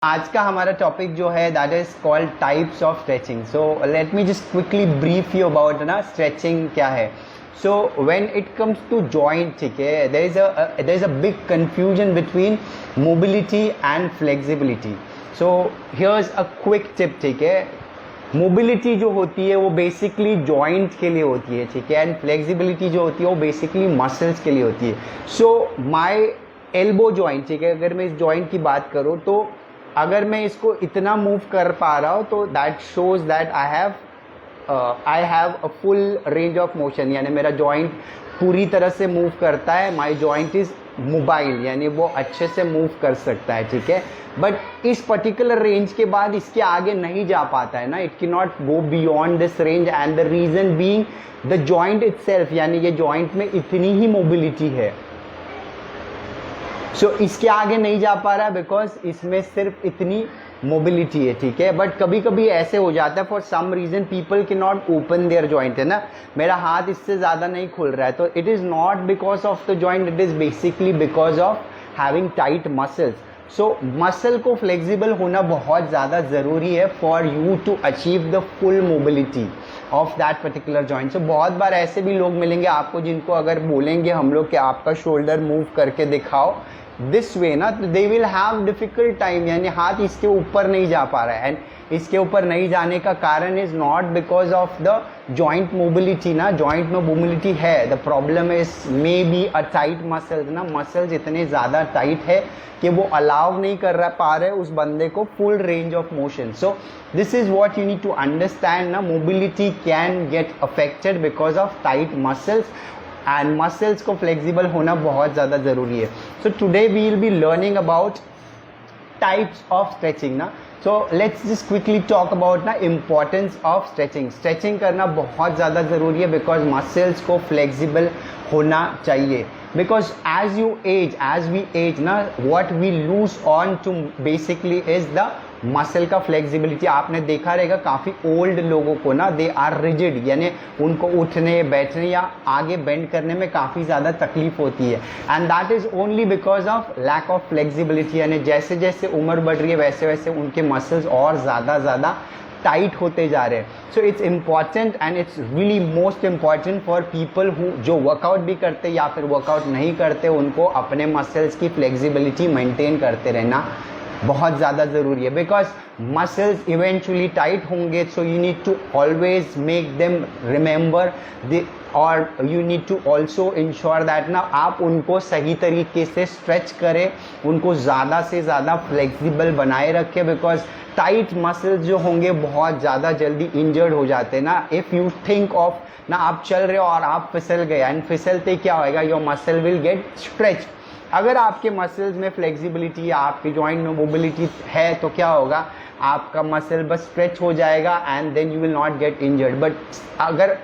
आज का हमारा टॉपिक जो है that is called types of stretching. So let me just quickly brief you about ना स्ट्रेचिंग क्या है. So when it comes to joint, ठीक है, there is a big confusion between mobility and flexibility. So here's a quick tip, ठीक है. Mobility जो होती है वो बेसिकली जॉइंट के लिए होती है, ठीक है, एंड फ्लेक्सिबिलिटी जो होती है वो बेसिकली मसल्स के लिए होती है. सो माय एल्बो जॉइंट, ठीक है, अगर मैं इस जॉइंट की बात करूँ तो अगर मैं इसको इतना मूव कर पा रहा हूँ तो that shows that I have a full range of motion, यानी मेरा जॉइंट पूरी तरह से मूव करता है. माई जॉइंट इज मोबाइल, यानी वो अच्छे से मूव कर सकता है, ठीक है. बट इस पर्टिकुलर रेंज के बाद इसके आगे नहीं जा पाता है ना. It can not go beyond this range and the reason being the joint itself, यानी ये जॉइंट में इतनी ही मोबिलिटी है. सो इसके आगे नहीं जा पा रहा बिकॉज इसमें सिर्फ इतनी मोबिलिटी है, ठीक है. बट कभी कभी ऐसे हो जाता है for some reason people can not open their joint, है ना. मेरा हाथ इससे ज़्यादा नहीं खुल रहा है तो it is not because of the joint, it is basically because of having tight muscles. So muscle को फ्लेक्सिबल होना बहुत ज़्यादा ज़रूरी है for you to achieve the full mobility of that particular joint. So बहुत बार ऐसे भी लोग मिलेंगे आपको जिनको अगर बोलेंगे हम लोग कि आपका शोल्डर मूव करके दिखाओ दिस वे ना, तो they will have difficult time, यानी हाथ इसके ऊपर नहीं जा पा रहा है. एंड इसके ऊपर नहीं जाने का कारण is not because of the joint mobility ना. जॉइंट में मोबिलिटी है, the problem is may be a tight muscles ना. मसल्स इतने ज़्यादा टाइट है कि वो अलाउ नहीं कर पा रहे उस बंदे को full range of motion. So this is what you need to understand ना. Mobility can get affected because of tight muscles and muscles को फ्लेक्सिबल होना बहुत ज़्यादा ज़रूरी है. So today we will be learning about types of stretching ना. So let's just quickly talk about ना importance of stretching. Stretching करना बहुत ज़्यादा ज़रूरी है बिकॉज मसल्स को फ्लेक्सिबल होना चाहिए. बिकॉज as we age ना, what we lose on to basically is the muscle का फ्लेक्सिबिलिटी. आपने देखा रहेगा काफ़ी ओल्ड लोगों को ना दे आर रिजिड, यानी उनको उठने बैठने या आगे बेंड करने में काफ़ी ज़्यादा तकलीफ होती है. And that is only because of lack of flexibility, यानी जैसे जैसे उम्र बढ़ रही है वैसे वैसे उनके मसल्स और ज़्यादा टाइट होते जा रहे हैं. So it's important and it's really most important for people who जो वर्कआउट भी करते या फिर वर्कआउट नहीं करते, उनको अपने मसल्स की फ्लेक्सिबिलिटी मेंटेन करते रहना बहुत ज़्यादा ज़रूरी है. बिकॉज मसल्स इवेंचुअली टाइट होंगे, so you need to always make them remember the, और you need to also ensure that ना आप उनको सही तरीके से स्ट्रेच करें, उनको ज़्यादा से ज़्यादा फ्लेक्सिबल बनाए रखें. बिकॉज टाइट मसल्स जो होंगे बहुत ज़्यादा जल्दी इंजर्ड हो जाते हैं ना. इफ़ यू थिंक ऑफ ना, आप चल रहे हो और आप फिसल गए एंड फिसलते क्या होएगा, your muscle will get stretch. अगर आपके मसल्स में फ्लेक्सिबिलिटी या आपके जॉइंट में मोबिलिटी है तो क्या होगा, आपका मसल बस स्ट्रेच हो जाएगा and then you will not get injured. But अगर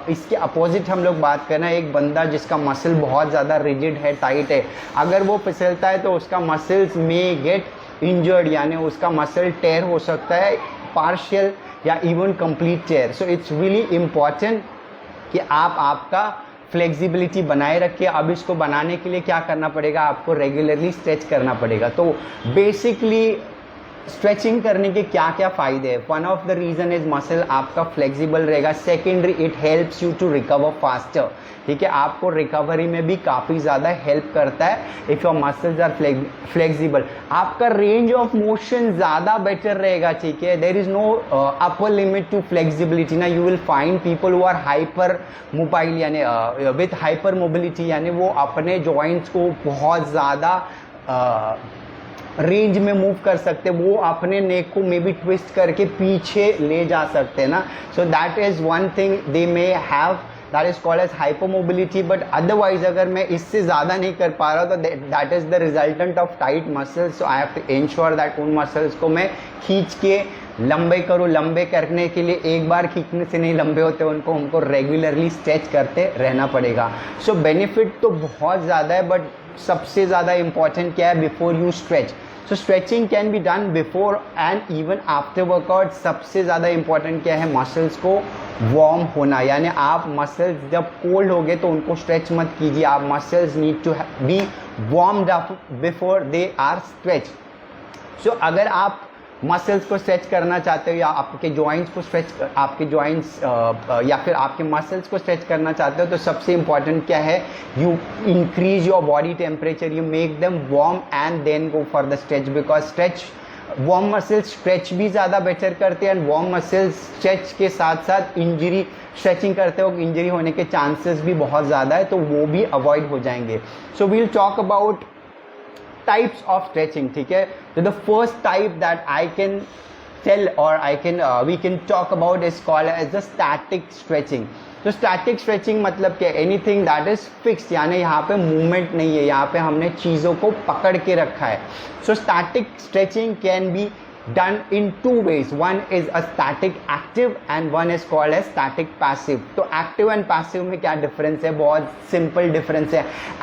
इसके अपोजिट हम लोग बात करें, एक बंदा जिसका मसल बहुत ज़्यादा रिजिड है, टाइट है, अगर वो फिसलता है तो उसका मसल्स में गेट इंजर्ड, यानी उसका मसल टेयर हो सकता है, पार्शियल या even complete tear. So it's really important कि आप आपका फ्लेक्सिबिलिटी बनाए रखिए. अब इसको बनाने के लिए क्या करना पड़ेगा, आपको रेगुलरली स्ट्रेच करना पड़ेगा. तो बेसिकली स्ट्रेचिंग करने के क्या क्या फ़ायदे हैं. One of the reason is muscle आपका फ्लेक्सिबल रहेगा. Secondary, it helps you to recover faster, ठीक है, आपको रिकवरी में भी काफ़ी ज़्यादा हेल्प करता है if your muscles are flexible. आपका रेंज ऑफ मोशन ज़्यादा बेटर रहेगा, ठीक है. There is no upper limit to flexibility ना. You will find people who are hyper mobile, यानी विथ हाइपर मोबिलिटी, यानी वो अपने जॉइंट्स को बहुत ज़्यादा रेंज में मूव कर सकते, वो अपने नेक को मे बी ट्विस्ट करके पीछे ले जा सकते हैं ना. So that is one thing they may have, that is called as hypomobility. But otherwise अगर मैं इससे ज़्यादा नहीं कर पा रहा तो that is the resultant of tight muscles. So I have to ensure that उन मसल्स को मैं खींच के लंबे करूँ. लंबे करने के लिए एक बार खींचने से नहीं लंबे होते, उनको रेगुलरली स्ट्रेच करते रहना पड़ेगा. सो बेनिफिट तो बहुत ज़्यादा है, बट सबसे ज़्यादा इंपॉर्टेंट क्या है, before you stretch. So stretching can be done before and even after workout. सबसे ज़्यादा इंपॉर्टेंट क्या है, मसल्स को वार्म होना, यानी आप मसल्स जब कोल्ड हो गए तो उनको स्ट्रेच मत कीजिए. आप muscles need to be warmed up before they are stretch. So अगर आप मसल्स को स्ट्रेच करना चाहते हो या आपके जॉइंट्स को या फिर आपके मसल्स को स्ट्रेच करना चाहते हो, तो सबसे इंपॉर्टेंट क्या है, you increase your body temperature, you make them warm and then go for the stretch, because warm muscles stretch भी ज़्यादा बेटर करते हैं, एंड वार्म मसल्स स्ट्रेच के साथ साथ इंजरी, स्ट्रेचिंग करते हो इंजरी होने के चांसेस भी बहुत ज़्यादा है, तो वो भी अवॉइड हो जाएंगे. So we'll talk about types of stretching. ठीक है, so the first type that I can tell or we can talk about is called as the static stretching. तो static stretching मतलब क्या, anything that is fixed, यानी यहाँ पे movement नहीं है, यहाँ पे हमने चीज़ों को पकड़ के रखा है. So static stretching can be done in two ways. One is a static active and one is called as static passive. तो active and passive में क्या डिफरेंस है, बहुत सिंपल डिफरेंस है.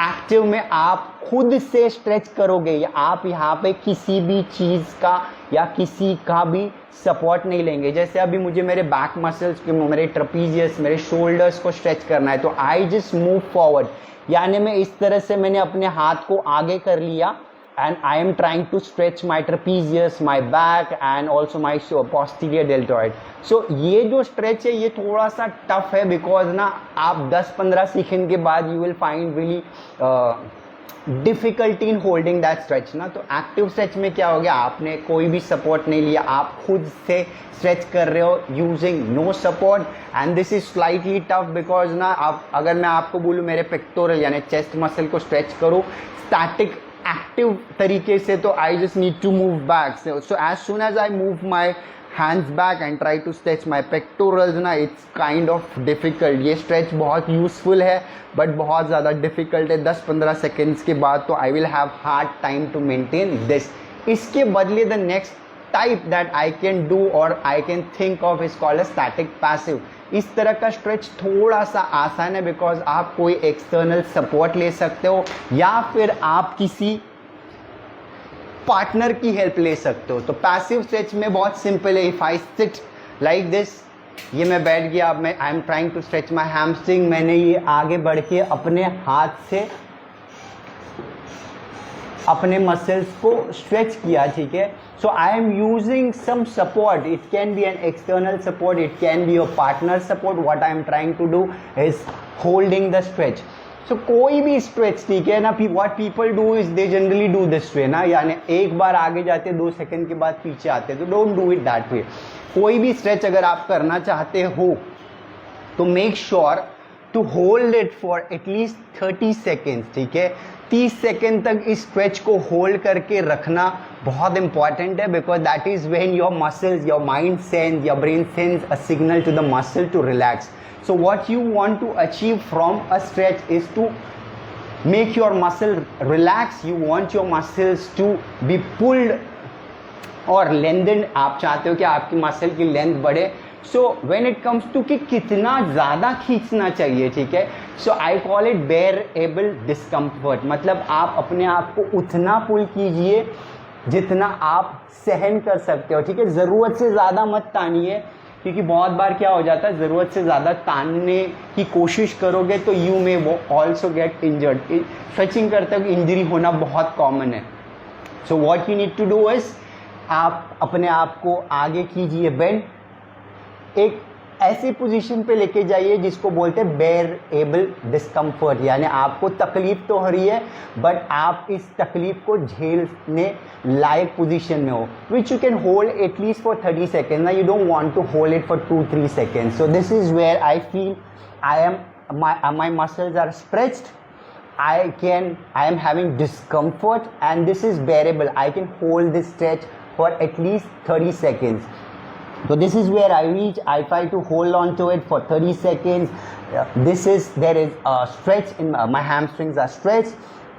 एक्टिव में आप खुद से स्ट्रेच करोगे, या आप यहाँ पे किसी भी चीज़ का या किसी का भी सपोर्ट नहीं लेंगे. जैसे अभी मुझे मेरे बैक मसल्स, मेरे ट्रपीजियस, मेरे शोल्डर्स को स्ट्रेच करना है, तो आई जस्ट मूव फॉरवर्ड, यानी मैं इस तरह से मैंने अपने हाथ को आगे कर लिया, and I am trying to stretch my trapezius, my back and also my posterior deltoid. So ये जो stretch है ये थोड़ा सा tough है, because ना आप 10-15 सेकंड के बाद you will find really difficulty in holding that stretch ना. तो active stretch में क्या हो गया, आपने कोई भी support नहीं लिया, आप खुद से stretch कर रहे हो using no support, and this is slightly tough because ना आप, अगर मैं आपको बोलूँ मेरे pectoral यानी chest muscle को stretch करो static एक्टिव तरीके से, तो I just need to move back. So as soon as I move my hands back and try to stretch my pectorals ना, इट्स काइंड ऑफ डिफिकल्ट. ये stretch बहुत useful है but बहुत ज़्यादा डिफिकल्ट है. 10-15 सेकेंड्स के बाद तो I will have hard time to maintain this. इसके बदले the next type that I can do और I can think of is called static passive. इस तरह का स्ट्रेच थोड़ा सा आसान है, बिकॉज आप कोई एक्सटर्नल सपोर्ट ले सकते हो या फिर आप किसी पार्टनर की हेल्प ले सकते हो. तो पैसिव स्ट्रेच में बहुत सिंपल है. If I sit like this, ये मैं बैठ गया, अब मैं I am trying to stretch my hamstring, मैंने ये आगे बढ़ के अपने हाथ से अपने मसल्स को स्ट्रेच किया. ठीक है, so I am using some support, it can be an external support, it can be your partner support. What I am trying to do is holding the stretch. So कोई भी stretch, ठीक है ना, what people do is they generally do this way ना, यानी एक बार आगे जाते 2 सेकंड के बाद पीछे आते, तो don't do it that way. कोई भी स्ट्रेच अगर आप करना चाहते हो तो make sure to hold it for at least 30 seconds. ठीक है, 30 सेकेंड तक इस स्ट्रेच को होल्ड करके रखना बहुत इंपॉर्टेंट है, because that is when your muscles, your mind sense, your brain sense a signal to the muscle to relax. So what you want to achieve from a stretch is to make your muscle relax. You want your muscles to be pulled or lengthened. आप चाहते हो कि आपकी muscle की length बढ़े. So when it comes to कि कितना ज़्यादा खींचना चाहिए, ठीक है, so I call it bearable discomfort. मतलब आप अपने आप को उतना पुल कीजिए जितना आप सहन कर सकते हो. ठीक है, ज़रूरत से ज़्यादा मत तानिए, क्योंकि बहुत बार क्या हो जाता है, ज़रूरत से ज़्यादा तानने की कोशिश करोगे तो यू मे वो ऑल्सो गेट इंजर्ड. स्ट्रेचिंग करते हुए इंजरी होना बहुत कॉमन है. So what you need to do is, आप अपने आप को आगे कीजिए बेंड, एक ऐसी पोजीशन पे लेके जाइए जिसको बोलते हैं बेयरेबल डिस्कम्फर्ट, यानी आपको तकलीफ तो हो रही है बट आप इस तकलीफ को झेलने लायक पोजीशन में हो, which you can hold at least for 30 second ना. You don't want to hold it for 2-3 second. So this is where I feel my muscles are stretched, I am having discomfort and this is bearable. I can hold this stretch for at least 30 seconds. So this is where I reach. I try to hold on to it for 30 seconds. There is a stretch in my hamstrings are stretched.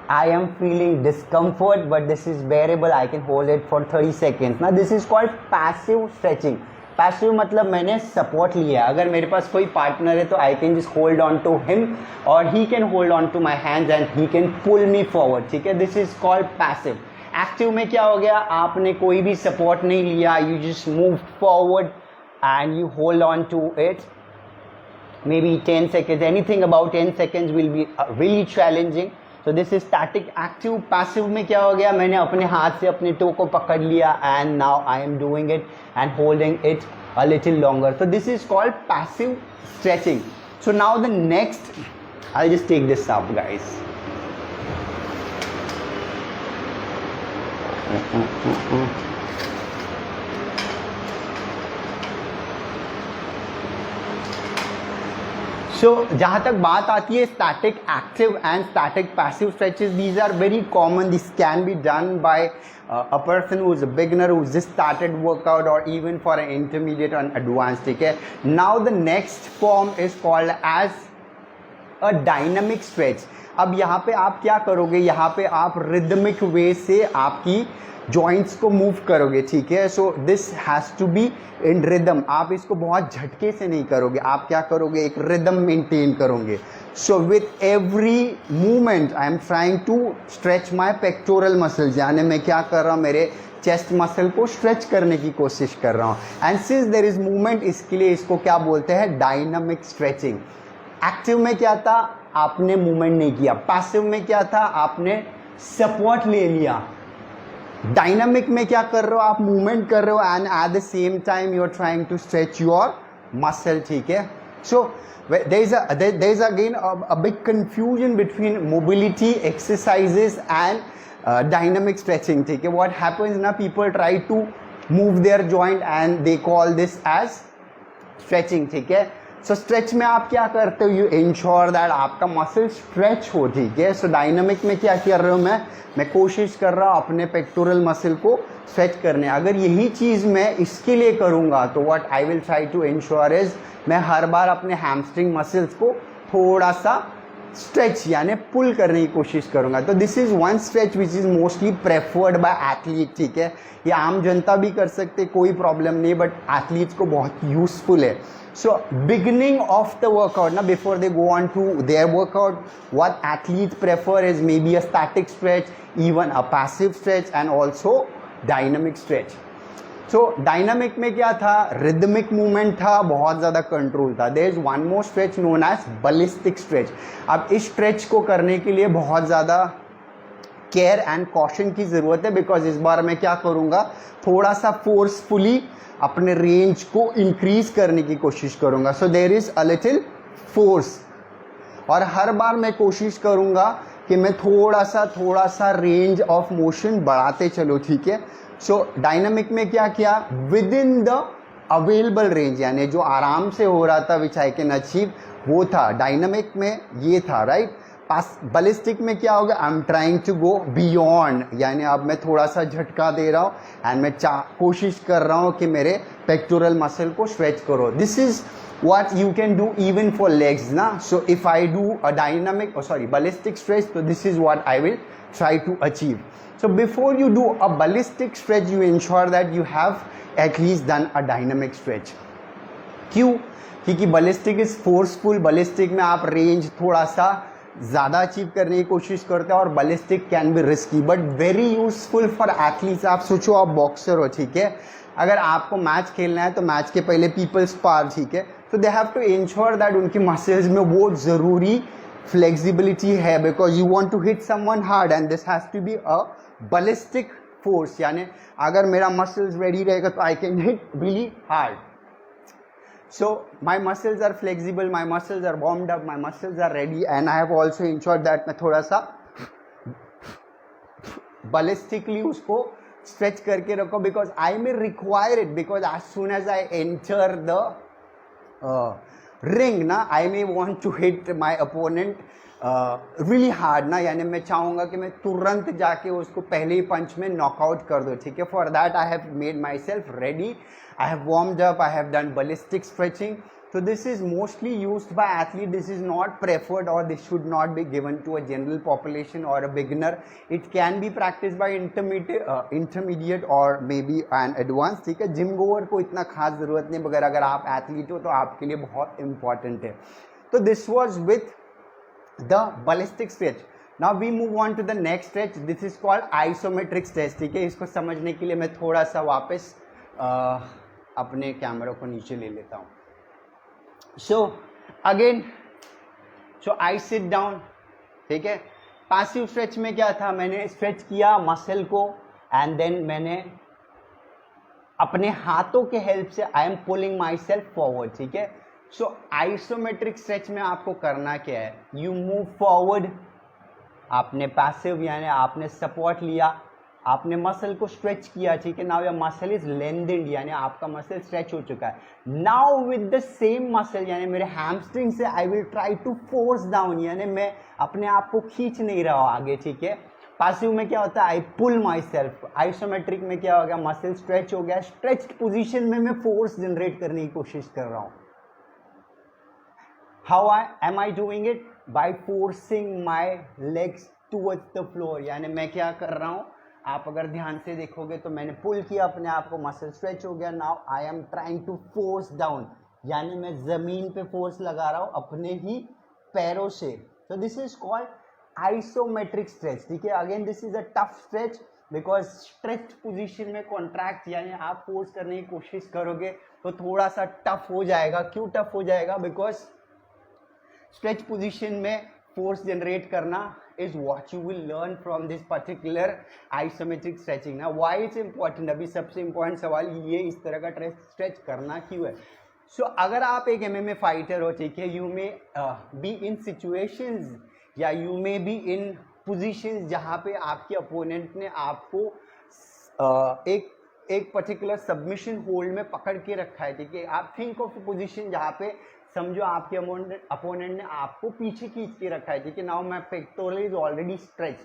I am feeling discomfort, but this is bearable. I can hold it for 30 seconds. Now this is called passive stretching. Passive मतलब मैंने support लिया. अगर मेरे पास कोई partner है तो I can just hold on to him और he can hold on to my hands and he can pull me forward. ठीक है, this is called passive. Active में क्या हो गया, आपने कोई भी सपोर्ट नहीं लिया, you just move forward and you hold on to it maybe 10 seconds. Anything about 10 seconds will be really challenging. तो this is static active. Passive में क्या हो गया, मैंने अपने हाथ से अपने टो को पकड़ लिया and now I am doing it and holding it a little longer. तो this is called passive stretching. So now the next, I just take this up guys. सो जहाँ तक बात आती है static active and static passive stretches, these are very common. This can be done by a person who is a beginner, who just started workout, or even for an intermediate and advanced. ठीक है. Now the next form is called as a dynamic stretch. अब यहाँ पे आप क्या करोगे, यहाँ पे आप रिदमिक वे से आपकी जॉइंट्स को मूव करोगे. ठीक है. So this has to be in rhythm. आप इसको बहुत झटके से नहीं करोगे, आप क्या करोगे, एक रिदम मेंटेन करोगे. So with every movement I am trying to stretch my pectoral muscles, यानी मैं क्या कर रहा हूँ, मेरे चेस्ट मसल को स्ट्रेच करने की कोशिश कर रहा हूँ. And since there is movement, इसके लिए इसको क्या बोलते हैं, डायनामिक स्ट्रेचिंग. एक्टिव में क्या था, आपने मूवमेंट नहीं किया. पैसिव में क्या था, आपने सपोर्ट ले लिया. डायनामिक में क्या कर रहे हो, आप मूवमेंट कर रहे हो and at the same time you are trying to stretch your muscle. ठीक है. सो there is again a big confusion between mobility exercises and dynamic stretching. ठीक है. What happens now, people try to move their joint and they call this as stretching. ठीक है. सो stretch में आप क्या करते हो, यू इंश्योर दैट आपका मसल स्ट्रेच हो. ठीक है. सो डायनामिक में क्या कर रहे हो, मैं कोशिश कर रहा हूँ अपने पेक्टोरल मसल को स्ट्रेच करने. अगर यही चीज़ मैं इसके लिए करूँगा तो what I will try to ensure is, मैं हर बार अपने हैमस्ट्रिंग मसल्स को थोड़ा सा स्ट्रेच यानी पुल करने की कोशिश करूँगा. तो this is one stretch which is mostly preferred bye athlete. ठीक है. ये आम जनता भी कर सकते, कोई प्रॉब्लम नहीं, बट एथलीट्स को बहुत यूजफुल है. So beginning of the workout, now before they go on to their workout, what athletes prefer is maybe a static stretch, even a passive stretch, and also dynamic stretch. So dynamic में क्या था, rhythmic movement था, बहुत ज़्यादा control था. There is one more stretch known as ballistic stretch. अब इस stretch को करने के लिए बहुत ज़्यादा केयर एंड कॉशन की ज़रूरत है, बिकॉज इस बार मैं क्या करूँगा, थोड़ा सा फोर्सफुली अपने रेंज को इंक्रीज करने की कोशिश करूंगा. So there is a little force, और हर बार मैं कोशिश करूंगा कि मैं थोड़ा सा रेंज ऑफ मोशन बढ़ाते चलो. ठीक है. सो डायनामिक में क्या किया, with in the available range, यानी जो आराम से हो रहा था विच आई कैन अचीव, वो था डायनामिक में, ये था राइट. बलिस्टिक में क्या होगा, I am trying to go beyond, यानी अब मैं थोड़ा सा झटका दे रहा हूँ एंड मैं कोशिश कर रहा हूँ कि मेरे पेक्टोरल मसल को स्ट्रेच करो. This is what you can do even for legs na. So if I do a dynamic ballistic stretch, so this is what I will try to achieve. So before you do a ballistic stretch, you ensure that you have at least done a dynamic stretch. क्यों, क्योंकि ballistic is forceful. ballistic में आप range थोड़ा सा ज़्यादा achieve करने की कोशिश करते हैं, और ballistic can be risky but very useful for athletes. आप सोचो आप बॉक्सर हो. ठीक है. अगर आपको मैच खेलना है तो मैच के पहले पीपल स्पार. ठीक है. तो they have to ensure that उनकी मसल्स में वो ज़रूरी फ्लेक्सिबिलिटी है, because you want to hit someone hard and this has to be a ballistic force. यानी अगर मेरा मसल्स रेडी रहेगा तो I can hit really hard. So my muscles are flexible, my muscles are warmed up, my muscles are ready, and I have also ensured that मैं थोड़ा सा ballistically उसको stretch करके रखो, because I may require it, because as soon as I enter the ring ना, I may want to hit my opponent really hard ना, यानी मैं चाहूँगा कि मैं तुरंत जाके उसको पहले ही पंच में नॉकआउट कर दूँ. ठीक है. For that I have made myself ready, I have warmed up, I have done ballistic stretching. So this is mostly used by athletes. This is not preferred, or this should not be given to a general population or a beginner. It can be practiced by intermediate or maybe an advanced. ठीक है. Gym गोवर को इतना खास ज़रूरत नहीं, मगर अगर आप एथलीट हो तो आपके लिए बहुत इंपॉर्टेंट है. तो this was with the ballistic stretch. Now we move on to the next stretch. This is called isometric stretch. ठीक है. इसको समझने के लिए मैं थोड़ा सा वापस अपने कैमरा को नीचे ले लेता हूँ. So again, so I sit down. ठीक है. पैसिव स्ट्रेच में क्या था, मैंने स्ट्रेच किया मसल को एंड देन मैंने अपने हाथों के हेल्प से I am pulling my self forward, ठीक है। सो आइसोमेट्रिक स्ट्रेच में आपको करना क्या है, यू मूव फॉरवर्ड, आपने पैसिव यानी आपने सपोर्ट लिया, आपने मसल को स्ट्रेच किया, ठीक है। Now your muscle is lengthened यानी आपका मसल स्ट्रेच हो चुका है। Now with the same muscle यानी मेरे हैमस्ट्रिंग से I will try to force down यानी मैं अपने आप को खींच नहीं रहा हूं आगे, ठीक है। पैसिव में क्या होता है, आई पुल माई सेल्फ। आइसोमेट्रिक में क्या हो गया, मसल स्ट्रेच हो गया, स्ट्रेच्ड पोजीशन में मैं फोर्स जनरेट करने की कोशिश कर रहा हूं। How am I doing it, by forcing my legs towards the floor यानी मैं क्या कर रहा हूं, आप अगर ध्यान से देखोगे तो मैंने पुल किया अपने आप को, मसल स्ट्रेच हो गया। Now I am trying to force down यानी मैं जमीन पे फोर्स लगा रहा हूं अपने ही पैरों से। तो this is called isometric stretch, ठीक है। Again this is a tough stretch because stretched position में कॉन्ट्रैक्ट यानी आप फोर्स करने की कोशिश करोगे तो थोड़ा सा टफ हो जाएगा। क्यों टफ हो जाएगा, बिकॉज स्ट्रेच पोजीशन में फोर्स जनरेट करना is what you will learn from this particular isometric stretching. Now why it's important, अभी सबसे important सवाल ये इस तरह का स्ट्रेच करना क्यों है। So अगर आप एक MMA फाइटर हो, ठीक है, you may be in situations या you may be in positions जहाँ पे आपके अपोनेंट ने आपको एक पर्टिकुलर सबमिशन होल्ड में पकड़ के रखा है, ठीक है। आप थिंक ऑफ पोजीशन जहाँ पे समझो आपके अपोनेंट ने आपको पीछे खींच के रखा है, ठीक है। Now my pectoral is already stretch.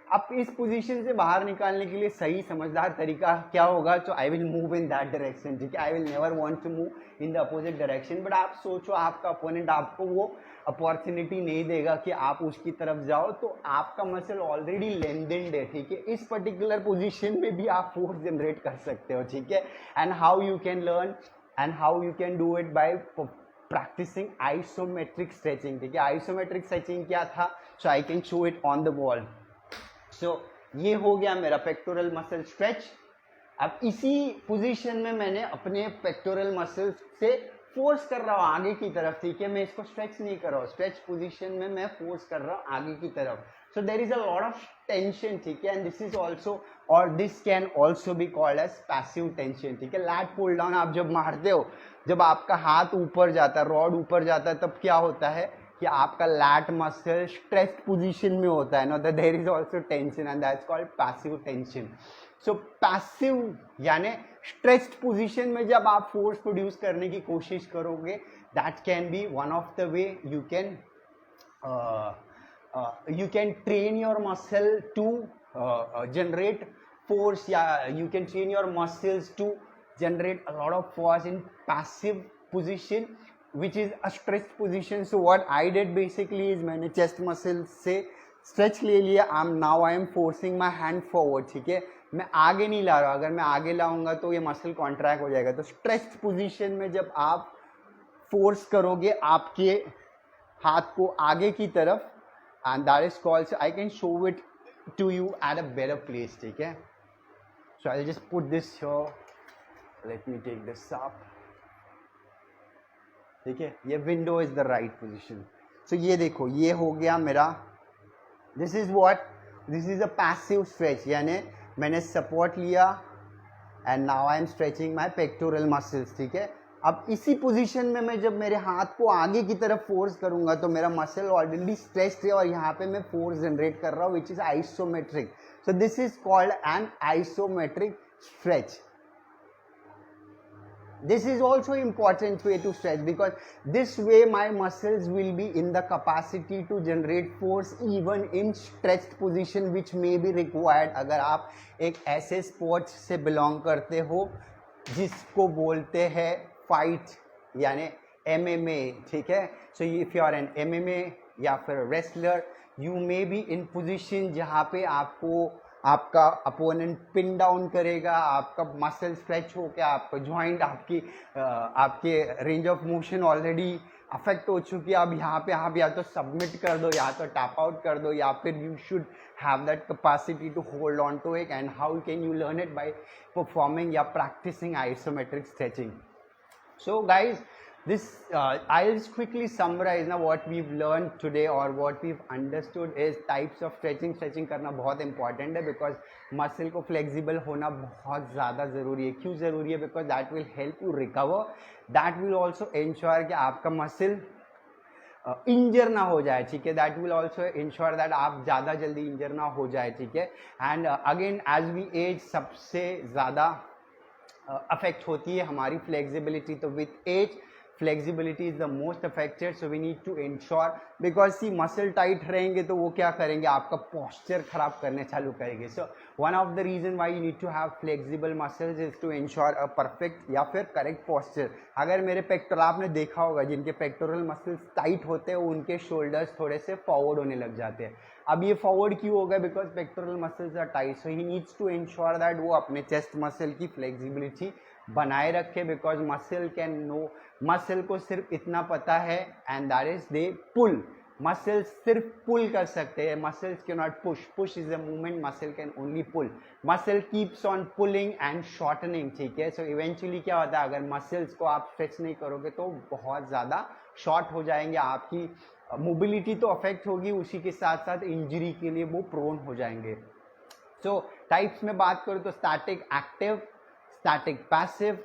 अब इस पोजीशन से बाहर निकालने के लिए सही समझदार तरीका क्या होगा, तो I will move in that direction, ठीक है। I will never want to move in the opposite direction. But आप सोचो आपका अपोनेंट आपको वो अपॉर्चुनिटी नहीं देगा कि आप उसकी तरफ जाओ, तो आपका मसल ऑलरेडी लेंथेंड है, ठीक है। इस पर्टिकुलर पोजीशन में भी आप फोर्स जनरेट कर सकते हो, ठीक है। And how you can learn and how you can do it by practising isometric stretching, ठीक है। आइसोमेट्रिक स्ट्रेचिंग क्या था, so I can show it on the wall. सो ये हो गया मेरा पेक्टोरल मसल स्ट्रेच। अब इसी पोजीशन में मैंने अपने पेक्टोरल मसल से फोर्स कर रहा हूँ आगे की तरफ, ठीक है। मैं इसको स्ट्रेच नहीं कर रहा हूँ, स्ट्रेच पोजीशन में मैं फोर्स कर रहा हूँ आगे की तरफ। So there is a lot of tension, ठीक है। एंड दिस इज ऑल्सो और this can also be called as passive tension, ठीक है। लैट पुल डाउन आप जब मारते हो, जब आपका हाथ ऊपर जाता है, रॉड ऊपर जाता है, तब क्या होता है कि आपका लैट मसल स्ट्रेच्ड पोजीशन में होता है ना, there is also tension and that's called passive tension. So passive यानी स्ट्रेच्ड पोजीशन में जब आप फोर्स प्रोड्यूस करने की कोशिश करोगे, that can be one of the way you can train your muscle to generate force, yeah, you can train your muscles to generate a lot of force in passive position which is a stretched position. So what I did basically is मैंने chest muscle से stretch ले लिया, now I am forcing my hand forward, ठीक है। मैं आगे नहीं ला रहा, अगर मैं आगे लाऊंगा तो ये मसल कॉन्ट्रैक्ट हो जाएगा। तो stretched position में जब आप फोर्स करोगे आपके हाथ को आगे की तरफ, and that is called, so I can show it to you at a better place, ठीक है। So I'll just put this here, let me take this up, ठीक है। ये window is the right position। so ये देखो ये हो गया मेरा, this is a passive stretch यानी मैंने support लिया and now I am stretching my pectoral muscles, ठीक है। अब इसी पोजीशन में मैं जब मेरे हाथ को आगे की तरफ फोर्स करूंगा तो मेरा मसल ऑलरेडी स्ट्रेच्ड है और यहाँ पे मैं फोर्स जनरेट कर रहा हूँ which is isometric. So this is called an isometric stretch. This is also important way to stretch because this way my muscles will be in the capacity to generate force even in stretched position which may be required। अगर आप एक ऐसे sports से belong करते हो जिसको बोलते हैं फाइट यानी MMA, ठीक है। So if you are an MMA या फिर wrestler, you may be in position जहाँ पे आपका अपोनेंट पिन डाउन करेगा, आपका मसल स्ट्रेच हो के आपका जॉइंट आपके range of motion already affect हो चुकी है। अब यहाँ पे आप या तो सबमिट कर दो या तो टैप आउट कर दो, या फिर you should have that capacity to hold on to it। and how can you learn it? by performing या practicing isometric stretching। so guys, this I'll just quickly summarize now what we've learned today or what we've understood is types of stretching करना बहुत important है because muscle को flexible होना बहुत ज़्यादा ज़रूरी है. क्यों ज़रूरी है? because that will help you recover, that will also ensure कि आपका मसल इंजर ना हो जाए. ठीक है, that will also ensure that आप ज़्यादा जल्दी इंजर ना हो जाए. ठीक है, and again as we age सबसे ज़्यादा अफेक्ट होती है हमारी फ्लेक्सिबिलिटी. तो with age flexibility is the most affected. So we need to ensure because see muscle tight रहेंगे तो वो क्या करेंगे, आपका पोस्चर खराब करने चालू करेंगे. So one of the reason why you need to have flexible muscles is to ensure a perfect या फिर करेक्ट पोस्चर. अगर मेरे पेक्टोरल आपने देखा होगा जिनके पेक्टोरल मसल्स टाइट होते हैं उनके शोल्डर्स थोड़े से फॉरवर्ड होने लग जाते हैं. अब ये फॉरवर्ड क्यों होगा? Because pectoral muscles are tight. So he needs to ensure that वो अपने चेस्ट मसल की फ्लेक्सिबिलिटी बनाए रखे. बिकॉज मसल को सिर्फ इतना पता है and that is they pull. Muscles सिर्फ पुल कर सकते हैं, muscles can not push. Push is a movement, muscle can only pull. Muscle keeps on pulling and shortening. ठीक है, सो इवेंचुअली क्या होता है, अगर मसल्स को आप स्ट्रेच नहीं करोगे तो बहुत ज़्यादा शॉर्ट हो जाएंगे. आपकी मोबिलिटी तो अफेक्ट होगी, उसी के साथ साथ इंजरी के लिए वो प्रोन हो जाएंगे. सो टाइप्स में बात करूँ तो static active, static passive,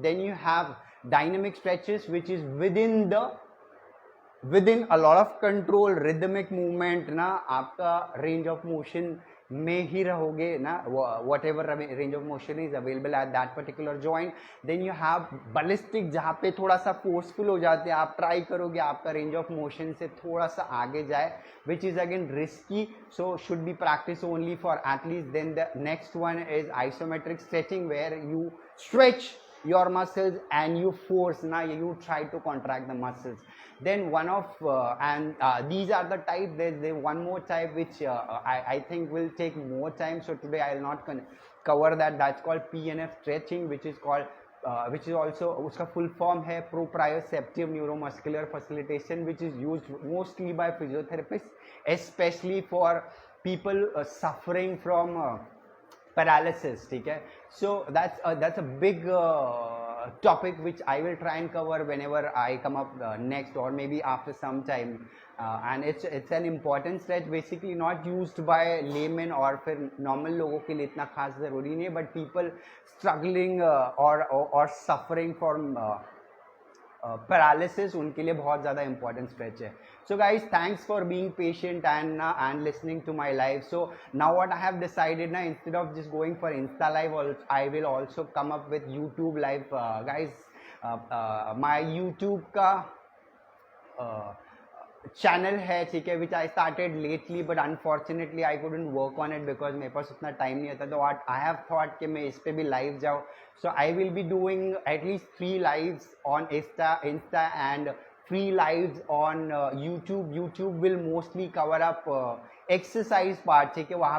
then you have dynamic stretches which is within a lot of control, rhythmic movement ना, आपका range of motion में ही रहोगे ना, whatever range of motion is available at that particular joint. then you have ballistic जहाँ पे थोड़ा सा forceful हो जाते हैं, आप ट्राई करोगे आपका range of motion से थोड़ा सा आगे जाए, which is again risky, so should be practiced only for athletes. then the next one is isometric stretching where you stretch your muscles and you force now you try to contract the muscles. then one of these are the type. there's one more type which I think will take more time, so today I will not cover that. that's called PNF stretching, which is called which is also uska full form hai proprioceptive neuromuscular facilitation, which is used mostly by physiotherapists, especially for people suffering from paralysis. ठीक है, so that's a big topic which I will try and cover whenever I come up next or maybe after some time. And it's an important stretch, basically not used by laymen और फिर normal लोगों के लिए इतना खास ज़रूरी नहीं है, but people struggling or suffering from paralysis, उनके लिए बहुत ज़्यादा important stretch है. So guys, thanks for being patient and listening to my live. So now what I have decided now, instead of just going for Insta live, I will also come up with YouTube live. Guys, my YouTube का channel है, ठीक है, which I started lately but unfortunately I couldn't work on it because मेरे पास उतना time नहीं होता. तो आई हैव थॉट कि मैं इस पे भी लाइव जाऊँ. So I will be doing at least 3 lives on Insta and 3 lives on YouTube. YouTube will mostly cover up exercise part. ठीक है, वहाँ